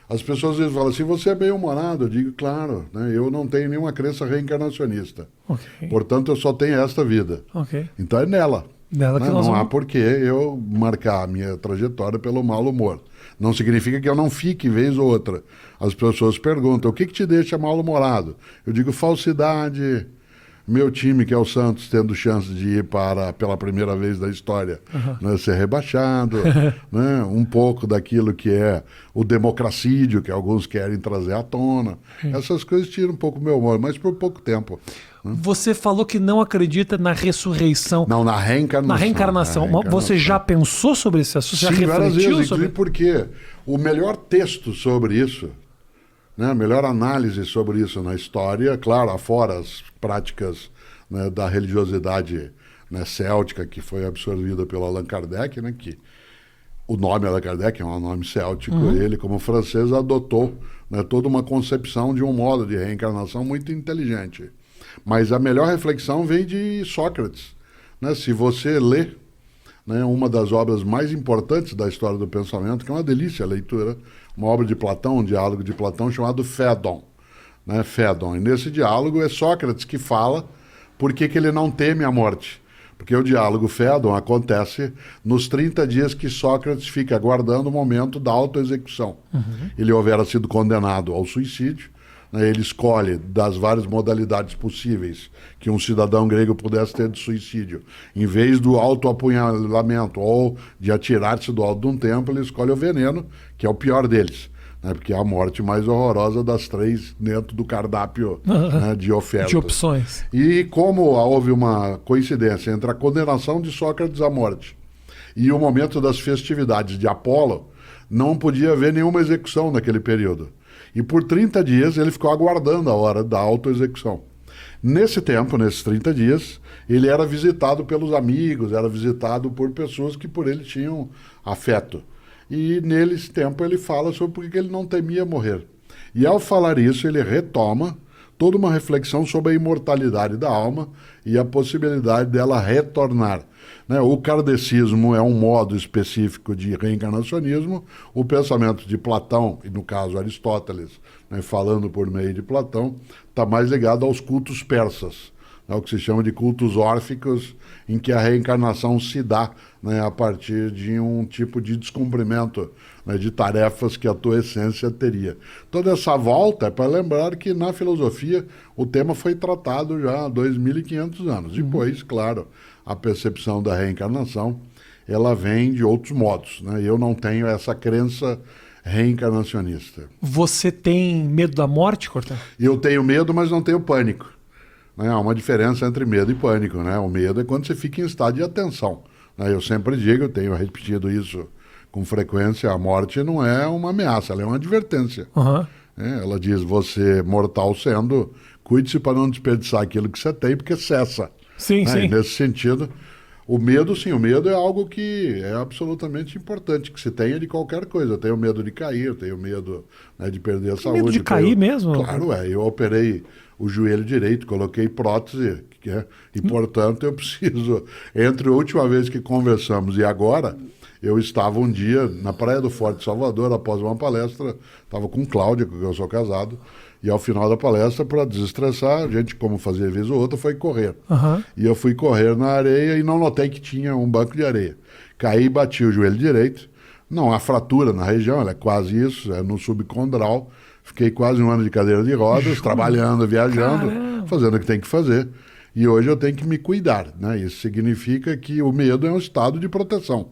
As pessoas às vezes falam assim, você é bem-humorado. Eu digo, claro, né? Eu não tenho nenhuma crença reencarnacionista. Ok. Portanto, eu só tenho esta vida. Ok. Então é nela. Dela que Né? nós Não há vamos... por que eu marcar a minha trajetória pelo mau humor. Não significa que eu não fique vez ou outra. As pessoas perguntam, o que te deixa mal-humorado? Eu digo, falsidade. Meu time, que é o Santos, tendo chance de ir pela primeira vez da história, né, ser rebaixado, né, um pouco daquilo que é o democracídio, que alguns querem trazer à tona. Essas coisas tiram um pouco o meu humor, mas por pouco tempo. Você falou que não acredita na ressurreição. Não, na reencarnação. Na reencarnação. Você já pensou sobre esse assunto? Você Sim, já várias refletiu vezes, sobre... porque o melhor texto sobre isso, né, a melhor análise sobre isso na história, claro, afora as práticas, né, da religiosidade, né, céltica, que foi absorvida pelo Allan Kardec, né, que o nome Allan Kardec é um nome céltico, ele, como francês, adotou, né, toda uma concepção de um modo de reencarnação muito inteligente. Mas a melhor reflexão vem de Sócrates. Né? Se você lê, né, uma das obras mais importantes da história do pensamento, que é uma delícia a leitura, uma obra de Platão, um diálogo de Platão chamado Fédon. Né? Fédon. E nesse diálogo é Sócrates que fala por que ele não teme a morte. Porque o diálogo Fédon acontece nos 30 dias que Sócrates fica aguardando o momento da autoexecução. Ele houvera sido condenado ao suicídio, né? Ele escolhe das várias modalidades possíveis que um cidadão grego pudesse ter de suicídio. Em vez do autoapunhalamento ou de atirar-se do alto de um templo, ele escolhe o veneno, que é o pior deles. Né, porque é a morte mais horrorosa das 3 dentro do cardápio, né, de ofertas. De opções. E como houve uma coincidência entre a condenação de Sócrates à morte e o momento das festividades de Apolo, não podia haver nenhuma execução naquele período. E por 30 dias ele ficou aguardando a hora da autoexecução. Nesse tempo, nesses 30 dias, ele era visitado pelos amigos, era visitado por pessoas que por ele tinham afeto. E nesse tempo ele fala sobre por que ele não temia morrer. E ao falar isso, ele retoma toda uma reflexão sobre a imortalidade da alma e a possibilidade dela retornar. Né? O kardecismo é um modo específico de reencarnacionismo. O pensamento de Platão, e no caso Aristóteles, né, falando por meio de Platão, está mais ligado aos cultos persas. É o que se chama de cultos órficos, em que a reencarnação se dá, né, a partir de um tipo de descumprimento, né, de tarefas que a tua essência teria. Toda essa volta é para lembrar que na filosofia o tema foi tratado já há 2.500 anos. Depois, claro, a percepção da reencarnação ela vem de outros modos. Né? Eu não tenho essa crença reencarnacionista. Você tem medo da morte, Cortella? Eu tenho medo, mas não tenho pânico. Há uma diferença entre medo e pânico. Né? O medo é quando você fica em estado de atenção. Eu sempre digo, eu tenho repetido isso com frequência, a morte não é uma ameaça, ela é uma advertência. Ela diz, você mortal sendo, cuide-se para não desperdiçar aquilo que você tem, porque cessa. Sim, sim. E nesse sentido, o medo, sim, o medo é algo que é absolutamente importante, que se tenha de qualquer coisa. Eu tenho medo de cair, eu tenho medo, né, de perder a saúde. Medo de cair mesmo? Claro, eu operei o joelho direito, coloquei prótese, e portanto eu preciso, entre a última vez que conversamos e agora, eu estava um dia na Praia do Forte, Salvador, após uma palestra, estava com Cláudia, com quem eu sou casado, e ao final da palestra, para desestressar, a gente, como fazia vez ou outra, foi correr. E eu fui correr na areia e não notei que tinha um banco de areia. Caí e bati o joelho direito, não há fratura na região, ela é quase isso, é no subcondral. Fiquei quase um ano de cadeira de rodas, trabalhando, viajando, fazendo o que tem que fazer. E hoje eu tenho que me cuidar, né? Isso significa que o medo é um estado de proteção.